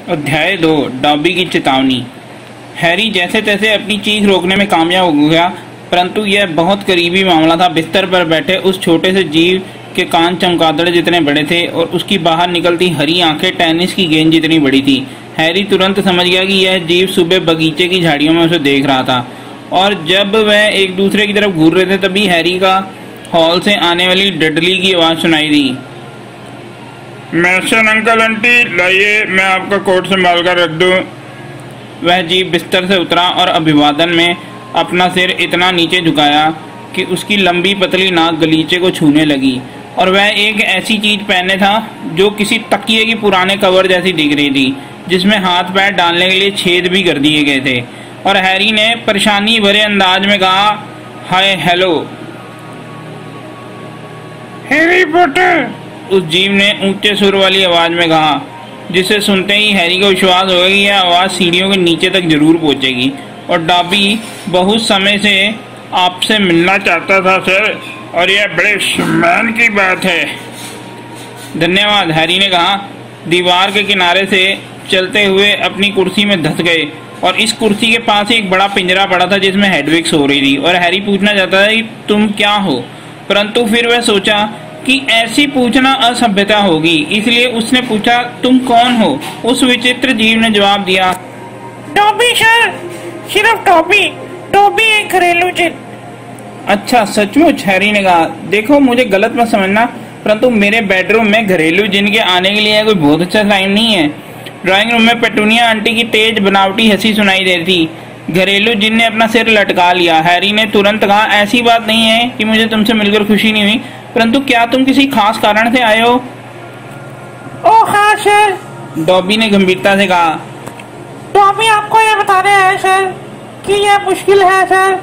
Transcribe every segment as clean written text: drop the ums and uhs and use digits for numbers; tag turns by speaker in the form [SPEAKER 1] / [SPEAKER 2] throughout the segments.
[SPEAKER 1] अध्याय 2 डॉबी की चेतावनी। हैरी जैसे तैसे अपनी चीख रोकने में कामयाब हो गया, परंतु यह बहुत करीबी मामला था। बिस्तर पर बैठे उस छोटे से जीव के कान चमगादड़ जितने बड़े थे और उसकी बाहर निकलती हरी आंखें टेनिस की गेंद जितनी बड़ी थी। हैरी तुरंत समझ गया कि यह जीव सुबह बगीचे की झाड़ियों में उसे देख रहा था, और जब वह एक दूसरे की तरफ घूर रहे थे तभी हैरी का हॉल से आने वाली डडली की आवाज़ सुनाई दी।
[SPEAKER 2] मैसन अंकल आंटी लाइए, मैं आपका कोट संभाल कर रख दूं।
[SPEAKER 1] वह जीव बिस्तर से उतरा और अभिवादन में अपना सिर इतना नीचे झुकाया कि उसकी लंबी पतली नाक गलीचे को छूने लगी, और वह एक ऐसी चीज पहने था जो किसी तकिए की पुराने कवर जैसी दिख रही थी, जिसमें हाथ पैर डालने के लिए छेद भी कर दिए गए थे। और हैरी ने परेशानी भरे अंदाज में कहा, हाय हेलो
[SPEAKER 2] हैरी पॉटर,
[SPEAKER 1] उस जीव ने ऊंचे सुर वाली आवाज में कहा, जिसे सुनते ही हैरी को विश्वास हो गया कि यह आवाज सीढ़ियों के नीचे तक जरूर पहुंचेगी। और डॉबी बहुत समय से आपसे मिलना
[SPEAKER 2] चाहता था सर, और यह बड़े सम्मान की बात है।
[SPEAKER 1] धन्यवाद, हैरी ने कहा। दीवार के किनारे से चलते हुए अपनी कुर्सी में धंस गए, और इस कुर्सी के पास एक बड़ा पिंजरा पड़ा था जिसमें हेडविग सो रही थी। और हैरी पूछना चाहता था कि तुम क्या हो, परंतु फिर वह सोचा कि ऐसी पूछना असभ्यता होगी, इसलिए उसने पूछा, तुम कौन हो? उस विचित्र जीव ने जवाब दिया,
[SPEAKER 3] डॉबी सर, सिर्फ डॉबी। डॉबी एक घरेलू जिन।
[SPEAKER 1] अच्छा सचमुच? हैरी ने कहा, देखो मुझे गलत मत समझना, परंतु मेरे बेडरूम में घरेलू जिन के आने के लिए कोई बहुत अच्छा टाइम नहीं है। ड्राइंग रूम में पेटूनिया आंटी की तेज बनावटी हंसी सुनाई दे रही थी। घरेलू जिन ने अपना सिर लटका लिया। हैरी ने तुरंत कहा, ऐसी बात नहीं है कि मुझे तुमसे मिलकर खुशी नहीं हुई, परंतु क्या तुम किसी खास कारण से आए हो?
[SPEAKER 3] ओह हाँ सर,
[SPEAKER 1] डॉबी ने गंभीरता से कहा।
[SPEAKER 3] डॉबी आपको यह बताने आया सर कि यह मुश्किल है सर।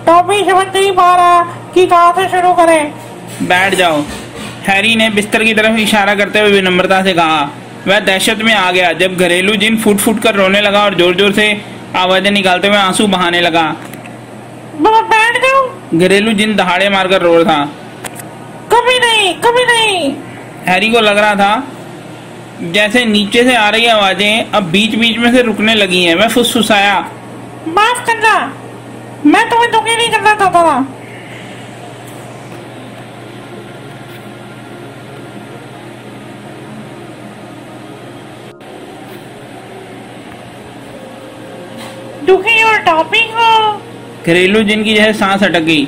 [SPEAKER 3] डॉबी समझ नहीं पा रहा कि कहाँ से शुरू करें।
[SPEAKER 1] बैठ जाओ, हैरी ने बिस्तर की तरफ इशारा करते हुए विनम्रता से कहा। वह दहशत में आ गया जब घरेलू जिन फुट फुट कर रोने लगा और जोर जोर से आवाजें निकालते हुए आंसू बहाने लगा।
[SPEAKER 3] बैठ जाओ।
[SPEAKER 1] घरेलू जिन दहाड़े मारकर रो रहा था।
[SPEAKER 3] कभी नहीं, कभी नहीं।
[SPEAKER 1] हैरी को लग रहा था जैसे नीचे से आ रही आवाजें अब बीच बीच में से रुकने लगी हैं। वह फुसफुसाया,
[SPEAKER 3] माफ करना, मैं तुम्हें दुखी नहीं करना चाहता था। दुखी और डॉबी को।
[SPEAKER 1] घरेलू जिन की जैसे सांस अटक गई।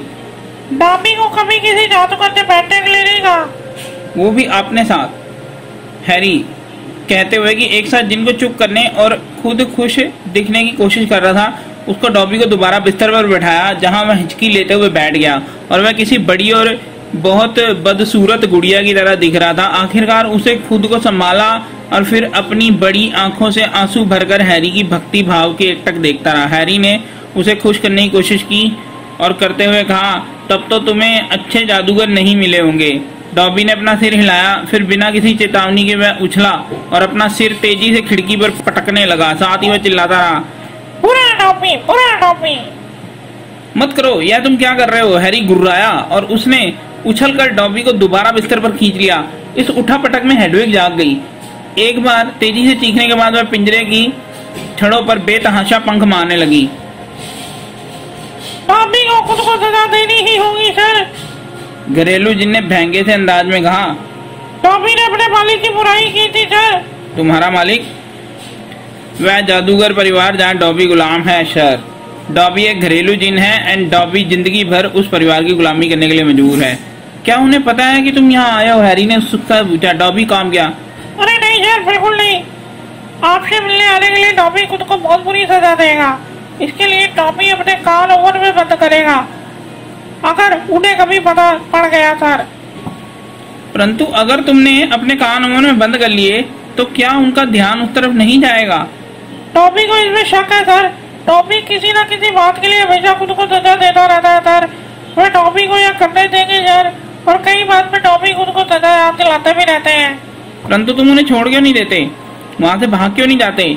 [SPEAKER 3] डॉबी को कभी किसी जादूगर से बैठने के लिए नहीं कहा,
[SPEAKER 1] वो भी अपने साथ। हैरी कहते हुए कि एक साथ जिनको चुप करने और खुद खुश दिखने की कोशिश कर रहा था, उसको डॉबी को दोबारा बिस्तर पर बैठाया, जहां वह हिचकी लेते हुए बैठ गया, और वह किसी बड़ी और बहुत बदसूरत गुड़िया की तरह दिख रहा था। आखिरकार उसे खुद को संभाला और फिर अपनी बड़ी आंखों से आंसू भरकर हैरी की भक्ति भाव की एकटक देखता रहा। हैरी ने उसे खुश करने की कोशिश की और करते हुए कहा, तब तो तुम्हें अच्छे जादूगर नहीं मिले होंगे। डॉबी ने अपना सिर हिलाया, फिर बिना किसी चेतावनी के वह उछला और अपना सिर तेजी से खिड़की पर पटकने लगा। साथ ही वह चिल्लाता रहा,
[SPEAKER 3] बुरा डॉबी, बुरा डॉबी।
[SPEAKER 1] मत करो, यह तुम क्या कर रहे हो? हैरी गुर्राया और उसने उछलकर डॉबी को दोबारा बिस्तर पर खींच लिया। इस उठापटक में हेडविग जाग गई। एक बार तेजी से चीखने के बाद वह पिंजरे की छड़ों पर बेतहाशा पंख मारने लगी।
[SPEAKER 3] डॉबी को खुद को सजा देनी ही होगी सर,
[SPEAKER 1] घरेलू जिन ने भैंगे से अंदाज में कहा।
[SPEAKER 3] डॉबी ने अपने मालिक की बुराई की थी सर।
[SPEAKER 1] तुम्हारा मालिक? वह जादूगर परिवार जहाँ डॉबी गुलाम है सर। डॉबी एक घरेलू जिन है एंड डॉबी जिंदगी भर उस परिवार की गुलामी करने के लिए मजबूर है। क्या उन्हें पता है कि तुम यहाँ आए हो? हैरी ने उत्सुकता से पूछा। डॉबी काम क्या?
[SPEAKER 3] अरे नहीं सर, बिल्कुल नहीं। आपसे मिलने आने के लिए डॉबी खुद को बहुत बुरी सजा देगा। इसके लिए डॉबी अपने कान ओवन में बंद करेगा अगर उन्हें कभी पता पड़ गया सर।
[SPEAKER 1] परंतु अगर तुमने अपने कान ओवन में बंद कर लिए तो क्या उनका ध्यान उस तरफ नहीं जाएगा?
[SPEAKER 3] डॉबी को इसमें शक है सर। डॉबी किसी न किसी बात के लिए हमेशा खुद को सजा देता रहता है सर। वे डॉबी को यह करने देंगे सर, और कई बात में डॉबी खुद को सजा याद दिलाते भी रहते हैं।
[SPEAKER 1] परंतु तुम उन्हें छोड़ क्यों नहीं देते? वहां से भाग क्यों नहीं जाते?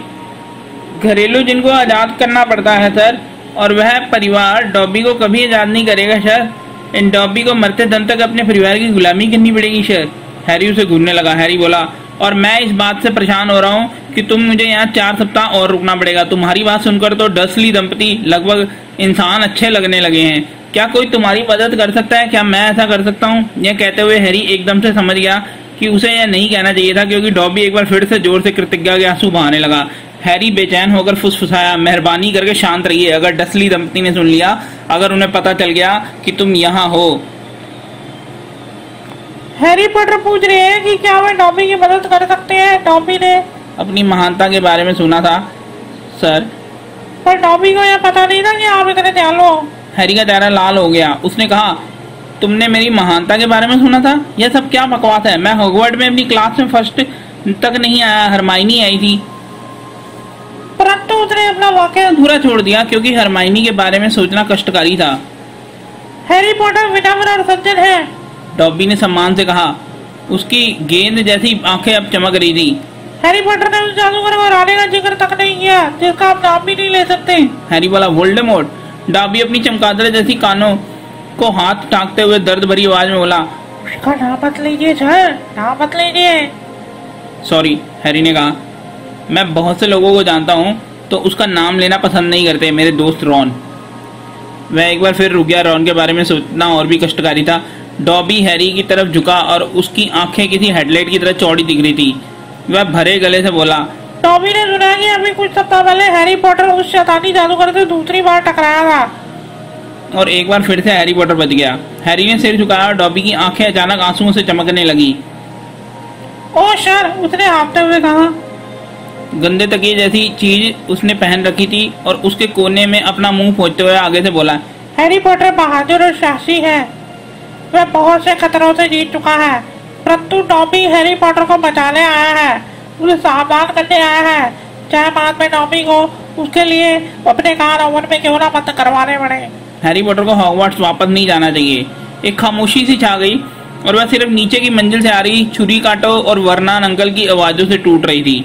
[SPEAKER 1] घरेलू जिनको आजाद करना पड़ता है सर, और वह परिवार डॉबी को कभी आजाद नहीं करेगा सर। इन डॉबी को मरते दम तक अपने परिवार की गुलामी करनी पड़ेगी सर। हैरी उसे घूरने लगा। हैरी बोला, और मैं इस बात से परेशान हो रहा हूँ कि तुम मुझे यहाँ 4 सप्ताह और रुकना पड़ेगा। तुम्हारी बात सुनकर तो डर्सली दंपति लगभग इंसान अच्छे लगने लगे हैं। क्या कोई तुम्हारी मदद कर सकता है? क्या मैं ऐसा कर सकता हूँ? यह कहते हुए हैरी एकदम से समझ गया कि उसे यह नहीं कहना चाहिए था, क्योंकि डॉबी एक बार फिर से जोर से कृतज्ञता के आंसू बहाने लगा। हैरी बेचैन होकर फुसफुसाया, मेहरबानी करके शांत रहिए। अगर डर्सली दंपति ने सुन लिया, अगर उन्हें पता चल गया कि तुम यहाँ हो।
[SPEAKER 3] हैरी पॉटर पूछ रहे हैं कि क्या वे डॉबी की मदद कर सकते हैं। डॉबी ने
[SPEAKER 1] अपनी महानता के बारे में सुना था सर,
[SPEAKER 3] पर डॉबी को यह पता नहीं था कि आप इतने दयालु हो।
[SPEAKER 1] हैरी का चेहरा लाल हो गया। उसने कहा, तुमने मेरी महानता के बारे में सुना था? यह सब क्या बकवास है? मैं हॉगवर्ड में अपनी क्लास में फर्स्ट तक नहीं आया, हरमाइनी आई थी।
[SPEAKER 3] परंतु उसने अपना वाकया
[SPEAKER 1] अधूरा छोड़ दिया क्योंकि हरमाइनी के बारे में सोचना कष्टकारी था।
[SPEAKER 3] हैरी पॉटर विनम्र और सज्जन है,
[SPEAKER 1] डॉबी ने सम्मान से कहा। उसकी गेंद जैसी आंखें अब चमक रही थी।
[SPEAKER 3] हैरी पॉटर ने उस जादूगर को हराने का जिक्र तक नहीं किया जिसका आप नाम भी नहीं ले सकते।
[SPEAKER 1] हैरी बोला, वोल्डेमॉर्ट। डॉबी अपनी चमगादड़ जैसी कानों को हाथ टांगते हुए दर्द भरी आवाज में बोला,
[SPEAKER 3] उसका नाम मत लीजिए सर, नाम मत लीजिए।
[SPEAKER 1] सॉरी, हैरी ने कहा, मैं बहुत से लोगों को जानता हूँ तो उसका नाम लेना पसंद नहीं करते। मेरे दोस्त रॉन। वह एक बार फिर रुक गया। रॉन के बारे में सोचना और भी कष्टकारी था। डॉबी हैरी की तरफ झुका और उसकी आंखें किसी हेडलाइट की तरह चौड़ी दिख रही थी। वह भरे गले से बोला,
[SPEAKER 3] डॉबी ने सुना कि अभी कुछ सप्ताह पहले हैरी पॉटर उस शैतानी जादूगर से दूसरी बार टकराया था।
[SPEAKER 1] और एक बार फिर से हैरी पॉटर बच गया। हैरी ने सिर झुकाया और डॉबी की आंखें अचानक आंसुओं से चमकने लगी।
[SPEAKER 3] ओह सर, उसने हाँफते हुए कहा।
[SPEAKER 1] गंदे तकिए जैसी चीज उसने पहन रखी थी और उसके कोने में अपना मुंह पोंछते हुए आगे से बोला,
[SPEAKER 3] हैरी पॉटर बहादुर और साहसी है। वह बहुत से खतरों से जीत चुका है, परंतु डॉबी हैरी पॉटर को बचाने आया है, उसे सावधान करने आया है, चाहे बाद में डॉबी को उसके लिए अपने कार ओवन में क्यों ना बंद करवाने पड़े।
[SPEAKER 1] हैरी पॉटर को हॉगवर्ट्स वापस नहीं जाना चाहिए। एक खामोशी सी छा गई और वह सिर्फ नीचे की मंजिल से आ रही छुरी काटो और वर्नान अंकल की आवाजों से टूट रही थी।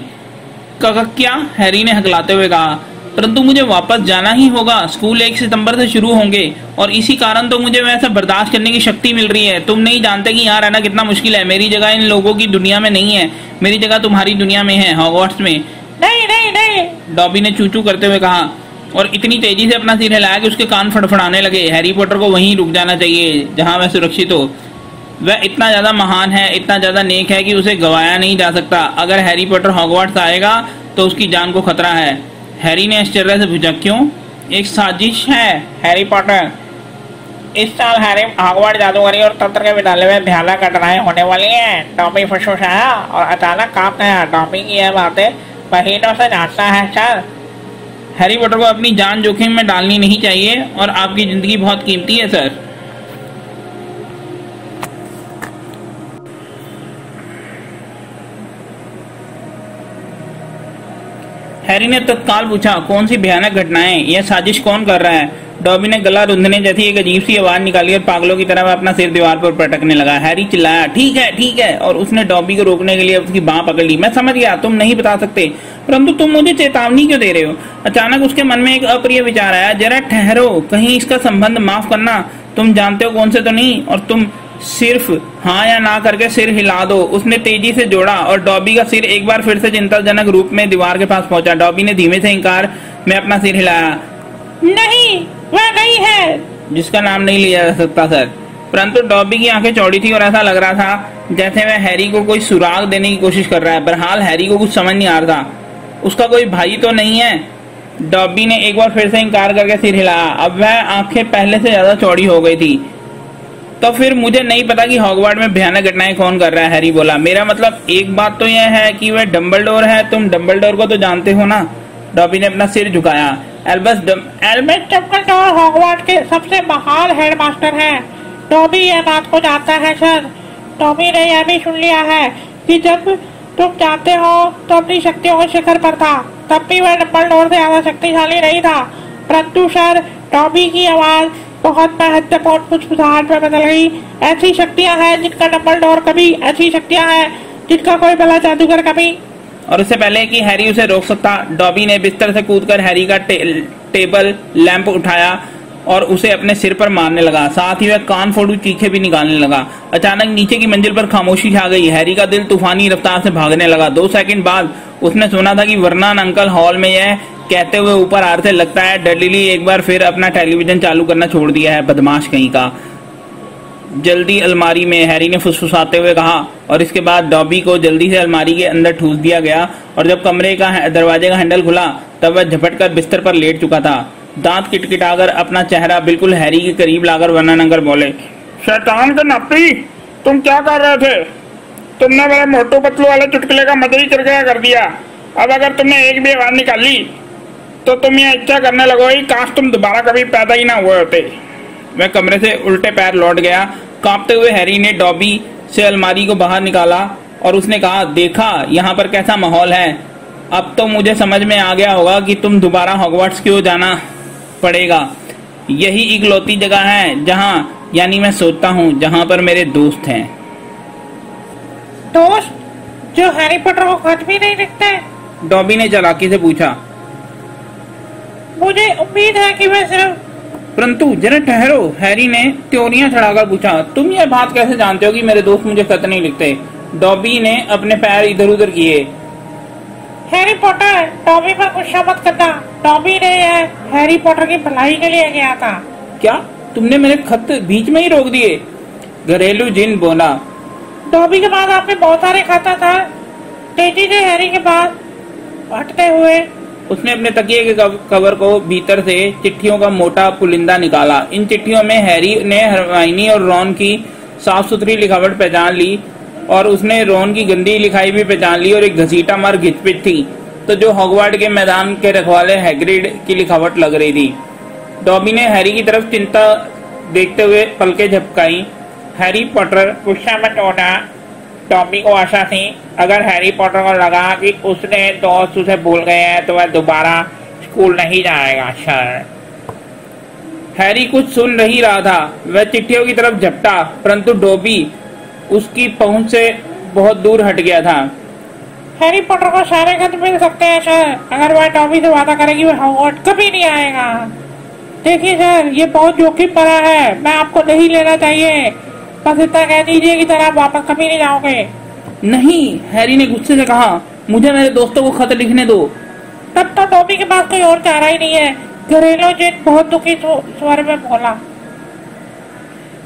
[SPEAKER 1] क्या? हैरी ने हकलाते हुए कहा, परंतु मुझे वापस जाना ही होगा। स्कूल 1 सितंबर से शुरू होंगे और इसी कारण तो मुझे वैसा बर्दाश्त करने की शक्ति मिल रही है। तुम नहीं जानते कि यहाँ रहना कितना मुश्किल है। मेरी जगह इन लोगों की दुनिया में नहीं है, मेरी जगह तुम्हारी दुनिया में है, हॉगवर्ट्स में।
[SPEAKER 3] नहीं नहीं नहीं,
[SPEAKER 1] डॉबी ने चूचू करते हुए कहा और इतनी तेजी से अपना सिर हिलाया कि उसके कान फड़फड़ाने लगे। हैरी पॉटर को वहीं रुक जाना चाहिए जहाँ वह सुरक्षित हो। वह इतना ज्यादा महान है, इतना ज्यादा नेक है कि उसे गवाया नहीं जा सकता। अगर हैरी पॉटर हॉगवर्ट्स आएगा तो उसकी जान को खतरा है। हैरी ने आश्चर्य से पूछा, क्यों? एक साजिश है हैरी पॉटर।
[SPEAKER 3] इस साल हैरी हॉगवर्ट्स जादूगरी और तंत्र के विद्यालय में भयानक घटनाएं होने वाली हैं। डॉबी फुसफुसाया और अचानक कांप गया। डॉबी की यह बातें महीनों से जानता है सर।
[SPEAKER 1] हैरी पॉटर को अपनी जान जोखिम में डालनी नहीं चाहिए और आपकी जिंदगी बहुत कीमती है सर। हैरी ने तत्काल पूछा, कौन सी भयानक घटनाएं? यह साजिश कौन कर रहा है? डॉबी ने गला रुंधने जैसी एक अजीब सी आवाज निकाली और पागलों की तरह वह अपना सिर दीवार पर पटकने लगा। हैरी चिल्लाया, ठीक है, और उसने डॉबी को रोकने के लिए उसकी बांह पकड़ ली। मैं समझ गया, तुम नहीं बता सकते, परंतु तुम मुझे चेतावनी क्यों दे रहे हो? अचानक उसके मन में एक अप्रिय विचार आया। जरा ठहरो, कहीं इसका संबंध, माफ करना, तुम जानते हो कौन से तो नहीं, और तुम सिर्फ हाँ या ना करके सिर हिला दो। उसने तेजी से जोड़ा और डॉबी का सिर एक बार फिर से चिंताजनक रूप में दीवार के पास पहुंचा। डॉबी ने धीमे से इंकार में अपना सिर हिलाया।
[SPEAKER 3] नहीं, वह नहीं है।
[SPEAKER 1] जिसका नाम नहीं लिया जा सकता सर। परंतु डॉबी की आंखें चौड़ी थी और ऐसा लग रहा था जैसे वह हैरी को कोई सुराग देने की कोशिश कर रहा है। बहरहाल हैरी को कुछ समझ नहीं आ रहा था। उसका कोई भाई तो नहीं है? डॉबी ने एक बार फिर से इंकार करके सिर हिलाया। अब वह आंखें पहले से ज्यादा चौड़ी हो गई थी। तो फिर मुझे नहीं पता कि हॉगवर्ट्स में भयानक घटनाएं कौन कर रहा है, हैरी बोला। मेरा मतलब एक बात तो यह है कि वह डंबलडोर है। तुम डंबलडोर को तो जानते हो ना? डॉबी ने अपना सिर झुकाया। एल्बस
[SPEAKER 3] डंबलडोर हॉगवर्ट्स के सबसे महान हेडमास्टर हैं। डॉबी यह बात को जानता है सर। डॉबी ने यह भी सुन लिया है कि जब तुम जानते हो तो अपनी शक्तियों के शिखर पर था, तब भी वह डंबलडोर से ज्यादा शक्तिशाली नहीं था। परंतु सर, डॉबी की आवाज बहुत महत्वपूर्ण फुसफुसाहट में बदल गई। ऐसी शक्तियां हैं जिनका डंबलडोर कभी, ऐसी शक्तियां हैं जिनका कोई भला जादूगर कभी।
[SPEAKER 1] और उससे पहले कि हैरी उसे रोक सकता, डॉबी ने बिस्तर से कूदकर हैरी का टेबल लैंप उठाया और उसे अपने सिर पर मारने लगा। साथ ही वह कान फोड़ू चीखें भी निकालने लगा। अचानक नीचे की मंजिल पर खामोशी छा गई। हैरी का दिल तूफानी रफ्तार से भागने लगा। 2 सेकंड बाद उसने सुना था कि वर्नन अंकल हॉल में यह कहते हुए ऊपर आ रहे थे, लगता है डडली एक बार फिर अपना टेलीविजन चालू करना छोड़ दिया है, बदमाश कहीं का। जल्दी अलमारी में, हैरी ने फुसफुसाते हुए कहा, और इसके बाद डॉबी को जल्दी से अलमारी के अंदर ठूस दिया गया। और जब कमरे का दरवाजे का हैंडल खुला तब वह झपटकर बिस्तर पर लेट चुका था। दांत किटकिटाकर अपना चेहरा बिल्कुल हैरी के करीब लाकर वर्नन अंकल बोले,
[SPEAKER 2] शैतान के नप्पी, तुम क्या कर रहे थे? तुमने मेरे मोटू पतलू वाले चुटकुले का मजा ही किरकिरा कर दिया। अब अगर तुमने एक भी आवाज निकाली तो तुम यह इच्छा करने लगोगी काश तुम दोबारा कभी पैदा ही ना हुए होते।
[SPEAKER 1] वह कमरे से उल्टे पैर लौट गया। कांपते हुए हैरी ने डॉबी से अलमारी को बाहर निकाला और उसने कहा, देखा यहाँ पर कैसा माहौल है। अब तो मुझे समझ में आ गया होगा कि तुम दोबारा हॉगवर्ट्स क्यों जाना पड़ेगा। यही इकलौती जगह है जहाँ, यानी मैं सोचता हूँ, जहाँ पर मेरे दोस्त हैं।
[SPEAKER 3] दोस्त जो हैरी पॉटर को खत भी नहीं लिखते?
[SPEAKER 1] डॉबी ने चालाकी से पूछा।
[SPEAKER 3] मुझे उम्मीद है कि वह सिर्फ।
[SPEAKER 1] परंतु जरा ठहरो, हैरी ने त्योरियां चढ़ाकर पूछा, तुम ये बात कैसे जानते हो कि मेरे दोस्त मुझे खत नहीं लिखते? डॉबी ने अपने पैर इधर उधर किए।
[SPEAKER 3] हैरी पॉटर, डॉबी पर गुस्सा मत करना। डॉबी ने यह हैरी पॉटर की भलाई के लिए किया था।
[SPEAKER 1] क्या तुमने मेरे खत बीच में ही रोक दिए? घरेलू जिन बोला।
[SPEAKER 3] डॉबी के बाद आपने बहुत सारे खाता था। तेजी से हैरी के पास हटते हुए
[SPEAKER 1] उसने अपने तकिए के कवर को भीतर से चिट्ठियों का मोटा पुलिंदा निकाला। इन चिट्ठियों में हैरी ने हरमाइनी और रॉन की साफ सुथरी लिखावट पहचान ली, और उसने रॉन की गंदी लिखाई भी पहचान ली और एक घसीटा मार घिचपिच थी तो जो हॉगवर्ट्स के मैदान के रखवाले हैग्रिड की लिखावट लग रही थी। डॉबी ने हैरी की तरफ चिंता देखते हुए पलकें झपकाई। हैरी पॉटर,
[SPEAKER 3] गुस्सा मत होना। डॉबी को आशा थी अगर हैरी पॉटर को लगा कि उसने दोस्त उसे भूल गए हैं तो वह दोबारा स्कूल नहीं जाएगा। सर,
[SPEAKER 1] हैरी कुछ सुन नहीं रहा था। वह चिट्ठियों की तरफ झपटा, परंतु डॉबी उसकी पहुंच से बहुत दूर हट गया था।
[SPEAKER 3] हैरी पॉटर को सारे खत मिल सकते हैं सर, अगर वह डॉबी से वादा करेगी वह हॉगवर्ट्स कभी नहीं आएगा। देखिए सर, ये बहुत जोखिम भरा है, मैं आपको नहीं लेना चाहिए। बस इतना कह दीजिए कि तरह वापस कभी नहीं जाओगे।
[SPEAKER 1] नहीं, हैरी ने गुस्से से कहा, मुझे मेरे दोस्तों को खत लिखने दो।
[SPEAKER 3] तब तो डॉबी के पास कोई और चारा ही नहीं है। घरेलू जिन बहुत दुखी स्वर में बोला।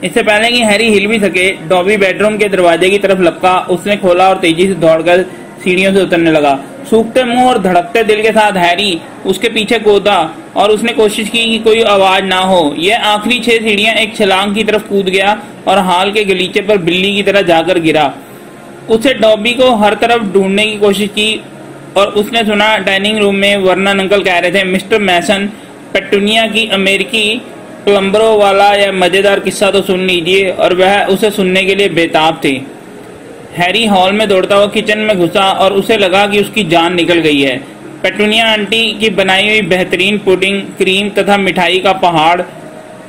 [SPEAKER 1] इससे पहले कि हैरी हिल भी सके, डॉबी बेडरूम के दरवाजे की तरफ लपका। उसने खोला और तेजी से दौड़कर सीढ़ियों से उतरने लगा। सूखते मुंह और धड़कते दिल के साथ हैरी उसके पीछे कूदा और उसने कोशिश की कि कोई आवाज ना हो। यह आखिरी 6 सीढ़ियां एक छलांग की तरफ कूद गया और हाल के गलीचे पर बिल्ली की तरह जाकर गिरा। उसे डॉबी को हर तरफ ढूंढने की कोशिश की और उसने सुना डाइनिंग रूम में वर्नन अंकल कह रहे थे, मिस्टर मैसन, पेटूनिया की अमेरिकी प्लम्बरों वाला यह मजेदार किस्सा तो सुन लीजिए। और वह उसे सुनने के लिए बेताब थे। हैरी हॉल में दौड़ता हुआ किचन में घुसा और उसे लगा कि उसकी जान निकल गई है। पेटूनिया आंटी की बनाई हुई बेहतरीन पुडिंग, क्रीम तथा मिठाई का पहाड़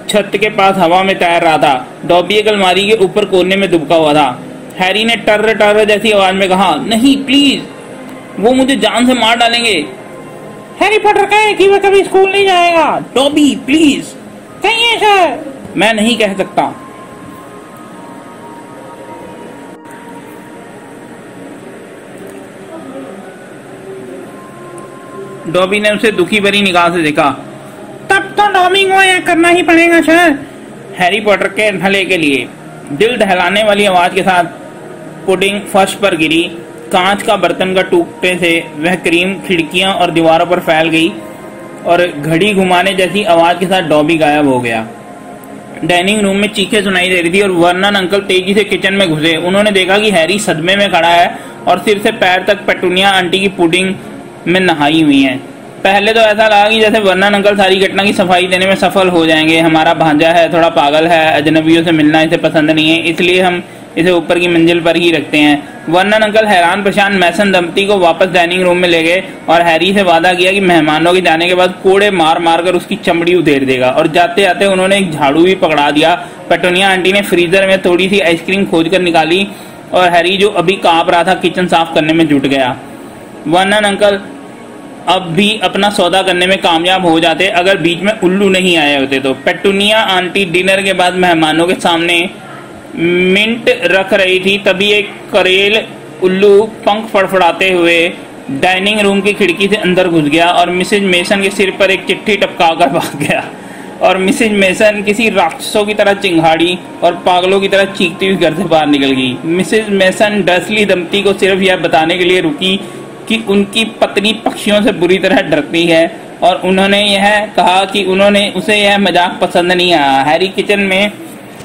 [SPEAKER 1] छत के पास हवा में तैर रहा था। डॉबी एक अलमारी के ऊपर कोने में दुबका हुआ था। हैरी ने टर्र टर्र जैसी आवाज में कहा, नहीं प्लीज, वो मुझे जान से मार डालेंगे।
[SPEAKER 3] हैरी पॉटर कहे कि वह कभी स्कूल नहीं जाएगा।
[SPEAKER 1] Dobby please.
[SPEAKER 3] कहिए सर।
[SPEAKER 1] मैं नहीं कह सकता। डॉबी ने उसे दुखी भरी निगाह से देखा।
[SPEAKER 3] तब तो डॉबी को यह करना ही पड़ेगा सर।
[SPEAKER 1] हैरी पॉटर के भले के लिए। दिल दहलाने वाली आवाज के साथ पुडिंग फर्श पर गिरी। कांच का बर्तन का टूटने से वह क्रीम खिड़कियां और दीवारों पर फैल गई और घड़ी घुमाने जैसी आवाज के साथ डॉबी गायब हो गया। डाइनिंग रूम में चीखें सुनाई दे रही थी और वर्नन अंकल तेजी से किचन में घुसे। उन्होंने देखा कि हैरी सदमे में खड़ा है और सिर से पैर तक पेटूनिया आंटी की पुडिंग में नहाई हुई है। पहले तो ऐसा लगा कि जैसे वर्नन अंकल सारी घटना की सफाई देने में सफल हो जाएंगे। हमारा भांजा है, थोड़ा पागल है, अजनबियों से मिलना इसे पसंद नहीं है, इसलिए हम इसे ऊपर की मंजिल पर ही रखते हैं। वर्नन अंकल हैरान परेशान मैसन दंपति को वापस डाइनिंग रूम में ले गए और हैरी से वादा किया कि मेहमानों के जाने के बाद कोड़े मार मार कर उसकी चमड़ी उधेड़ देगा। और जाते जाते उन्होंने एक झाड़ू भी पकड़ा दिया। पेटूनिया आंटी ने फ्रीजर में थोड़ी सी आइसक्रीम खोज कर निकाली और हैरी जो अभी कांप रहा था किचन साफ करने में जुट गया। वर्नन अंकल अब भी अपना सौदा करने में कामयाब हो जाते अगर बीच में उल्लू नहीं आए होते तो। पेटूनिया आंटी डिनर के बाद मेहमानों के सामने मिंट रख रही थी, तभी एक करेल उल्लू पंख फड़फड़ाते हुए डाइनिंग रूम की खिड़की से अंदर घुस गया और मिसेज मेसन के सिर पर एक चिट्ठी टपकाकर भाग गया। और मिसेज मेसन किसी राक्षसों की तरह चिंगाड़ी और पागलों की तरह चीखती हुई घर से बाहर निकल गई। मिसेज मेसन डर्सली दंपति को सिर्फ यह बताने के लिए रुकी कि उनकी पत्नी पक्षियों से बुरी तरह डरती है, और उन्होंने यह कहा कि उसे यह मजाक पसंद नहीं आया। हैरी किचन में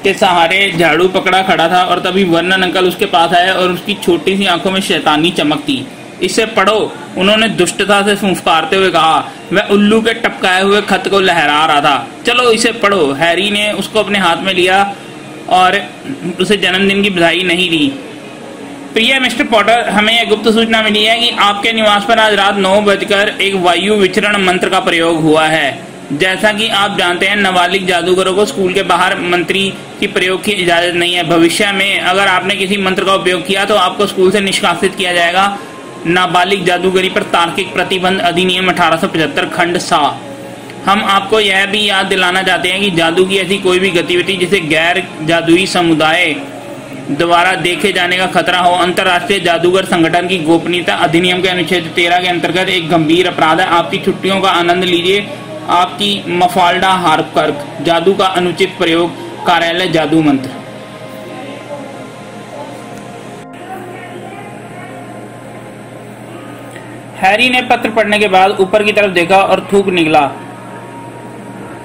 [SPEAKER 1] के सहारे झाड़ू पकड़ा खड़ा था और तभी वर्नन अंकल उसके पास आए और उसकी छोटी सी आंखों में शैतानी चमक थी। इसे पढ़ो, उन्होंने दुष्टता से फुंफकारते हुए कहा। वह उल्लू के टपकाए हुए खत को लहरा रहा था। चलो इसे पढ़ो। हैरी ने उसको अपने हाथ में लिया और उसे जन्मदिन की बधाई नहीं दी। प्रिय मिस्टर पॉटर, हमें यह गुप्त सूचना मिली है कि आपके निवास पर आज रात 9 बजकर एक वायु विचरण मंत्र का प्रयोग हुआ है। जैसा कि आप जानते हैं, नाबालिग जादूगरों को स्कूल के बाहर मंत्री की प्रयोग की इजाजत नहीं है। भविष्य में अगर आपने किसी मंत्र का उपयोग किया तो आपको स्कूल से निष्कासित किया जाएगा। नाबालिग जादूगरी पर तार्किक प्रतिबंध अधिनियम 1875 खंड 7। हम आपको यह भी याद दिलाना चाहते हैं कि जादू की ऐसी कोई भी गतिविधि जिसे गैर जादुई समुदाय द्वारा देखे जाने का खतरा हो, अंतर्राष्ट्रीय जादूगर संगठन की गोपनीयता अधिनियम के अनुच्छेद 13 के अंतर्गत एक गंभीर अपराध है। आपकी छुट्टियों का आनंद लीजिए। आपकी मफाल्डा हार्पकर्क। जादू का अनुचित प्रयोग, कार्यालय जादू मंत्र। हैरी ने पत्र पढ़ने के बाद ऊपर की तरफ देखा और थूक निकला।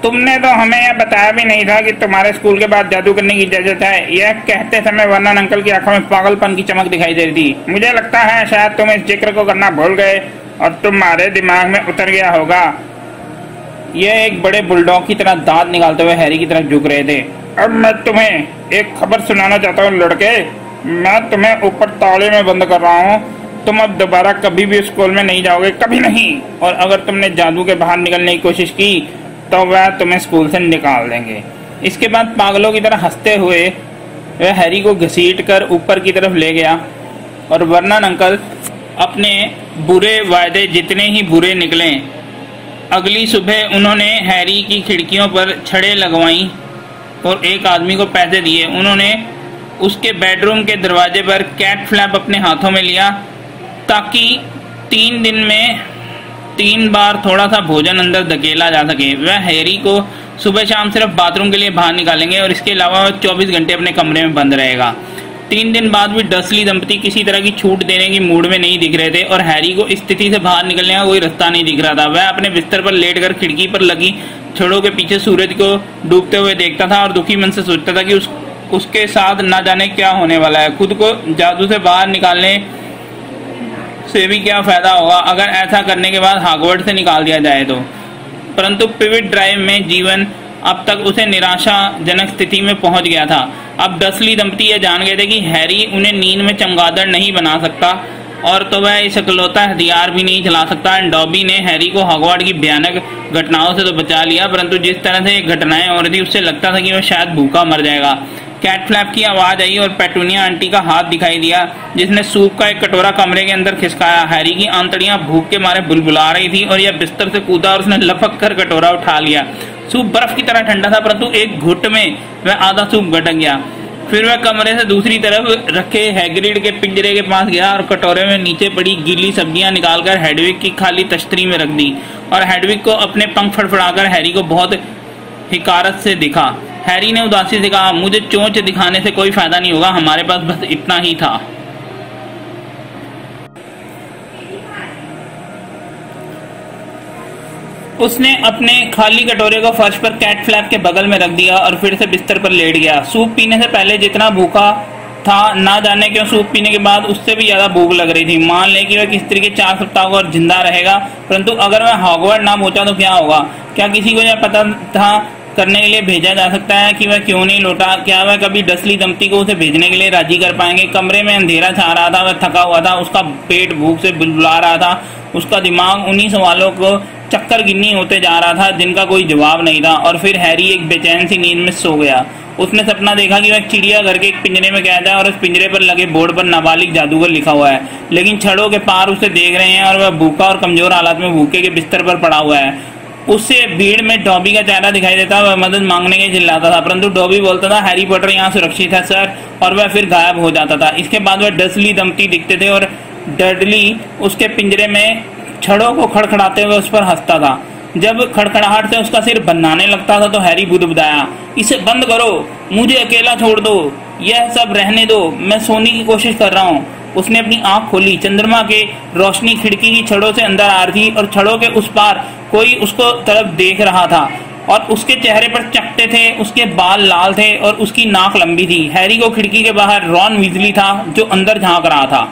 [SPEAKER 2] तुमने तो हमें यह बताया भी नहीं था कि तुम्हारे स्कूल के बाद जादू करने की इजाजत है। यह कहते समय वर्नन अंकल की आंखों में पागलपन की चमक दिखाई दे रही थी। मुझे लगता है शायद तुम इस जिक्र को करना भूल गए और तुम्हारे दिमाग में उतर गया होगा।
[SPEAKER 1] यह एक बड़े बुलडॉग की तरह दांत निकालते हुए हैरी की तरफ झुक रहे थे।
[SPEAKER 2] अब मैं तुम्हें एक खबर सुनाना चाहता हूँ लड़के। मैं तुम्हें ऊपर ताले में बंद कर रहा हूँ। तुम अब दोबारा कभी भी स्कूल में नहीं जाओगे, कभी नहीं। और अगर तुमने जादू के बाहर निकलने की कोशिश की तो वह तुम्हें स्कूल से निकाल देंगे।
[SPEAKER 1] इसके बाद पागलों की तरह हंसते हुए वह हैरी को घसीट कर ऊपर की तरफ ले गया और वर्नन अंकल अपने बुरे वायदे जितने ही बुरे निकले। अगली सुबह उन्होंने हैरी की खिड़कियों पर छड़ें लगवाई और एक आदमी को पैसे दिए। उन्होंने उसके बेडरूम के दरवाजे पर कैट फ्लैप अपने हाथों में लिया ताकि 3 दिन में 3 बार थोड़ा सा भोजन अंदर धकेला जा सके। वह हैरी को सुबह शाम सिर्फ बाथरूम के लिए बाहर निकालेंगे और इसके अलावा वह 24 घंटे अपने कमरे में बंद रहेगा। 3 दिन बाद भी डर्सली दंपति किसी तरह की छूट देने की मूड में नहीं दिख रहे थे और हैरी को इस स्थिति से बाहर निकलने का कोई रास्ता नहीं दिख रहा था। वह अपने बिस्तर पर लेटकर खिड़की पर लगी छड़ों के पीछे सूरज को डूबते हुए देखता था और दुखी मन से सोचता था कि उसके साथ न जाने क्या होने वाला है। खुद को जादू से बाहर निकालने से भी क्या फायदा होगा अगर ऐसा करने के बाद हॉगवर्ट्स से निकाल दिया जाए तो। परंतु पिविट ड्राइव में जीवन अब तक उसे निराशाजनक स्थिति में पहुंच गया था। अब डर्सली दंपति यह जान गए थे कि हैरी उन्हें नींद में चमगादड़ नहीं बना सकता और तो वह इस इकलौता हथियार भी नहीं चला सकता। डॉबी ने हैरी को हॉगवर्ट्स की भयानक घटनाओं से तो बचा लिया, परंतु जिस तरह से ये घटनाएं हो रही थी उससे लगता था कि वह शायद भूखा मर जाएगा। कैट फ्लैप की आवाज आई और पेटूनिया आंटी का हाथ दिखाई दिया जिसने सूप का एक कटोरा कमरे के अंदर खिसकाया। हैरी की आंतड़ियां भूख के मारे बुलबुला रही थी और यह बिस्तर से कूदा और उसने लपक कर कटोरा उठा लिया। सूप बर्फ की तरह ठंडा था, परंतु एक घुट में वह आधा सूप गटक गया। फिर वह कमरे से दूसरी तरफ रखे हैग्रिड के पिंजरे के पास गया और कटोरे में नीचे पड़ी गीली सब्जियां निकालकर हेडविग की खाली तश्तरी में रख दी और हेडविग को अपने पंख फड़फड़ाकर हैरी को बहुत हिकारत से दिखा। हैरी ने उदासी से कहा, मुझे चोंच दिखाने से कोई फायदा नहीं होगा, हमारे पास बस इतना ही था। उसने अपने खाली कटोरे को फर्श पर कैट फ्लैप के बगल में रख दिया और फिर से बिस्तर पर लेट गया। सूप पीने से पहले जितना भूखा था, ना जाने क्यों सूप पीने के बाद उससे भी ज्यादा भूख लग रही थी। मान ले कि वह किस तरीके 4 सप्ताह और जिंदा रहेगा, परंतु अगर वह हॉगवर्ट्स ना पहुंचा तो क्या होगा? क्या किसी को यह पता था करने के लिए भेजा जा सकता है कि वह क्यों नहीं लौटा? क्या वह कभी डर्सली दंपति को उसे भेजने के लिए राजी कर पाएंगे? कमरे में अंधेरा छा रहा था, वह थका हुआ था, उसका पेट भूख से बुलबुला रहा था, उसका दिमाग उन्हीं सवालों को चक्कर गिन्नी होते जा रहा था जिनका कोई जवाब नहीं था। और फिर हैरी एक बेचैन सी नींद में सो गया। उसने सपना देखा कि वह एक चिड़ियाघर के एक पिंजरे में कैद है और उस पिंजरे पर लगे बोर्ड पर नाबालिग जादूगर लिखा हुआ है, लेकिन छड़ों के पार उसे देख रहे हैं और वह भूखा और कमजोर हालत में भूखे के बिस्तर पर पड़ा हुआ है। उससे भीड़ में डॉबी का चेहरा दिखाई देता, वह मदद मांगने के चिल्लाता था, परंतु डॉबी बोलता था हैरी पॉटर यहाँ सुरक्षित है सर, और वह फिर गायब हो जाता था। इसके बाद वह डसली दंपति दिखते थे और डडली उसके पिंजरे में छड़ों को खड़खड़ाते हुए उस पर हंसता था। जब खड़खड़ाहट से उसका सिर बनाने लगता था तो हैरी बुदबुदाया, इसे बंद करो, मुझे अकेला छोड़ दो, यह सब रहने दो, मैं सोने की कोशिश कर रहा हूँ। उसने अपनी आंख खोली, चंद्रमा के रोशनी खिड़की की छड़ों से अंदर आ रही थी और छड़ों के उस पार कोई उसको तरफ देख रहा था और उसके चेहरे पर चकते थे, उसके बाल लाल थे और उसकी नाक लंबी थी। हैरी को खिड़की के बाहर रॉन वीजली था जो अंदर झांक रहा था।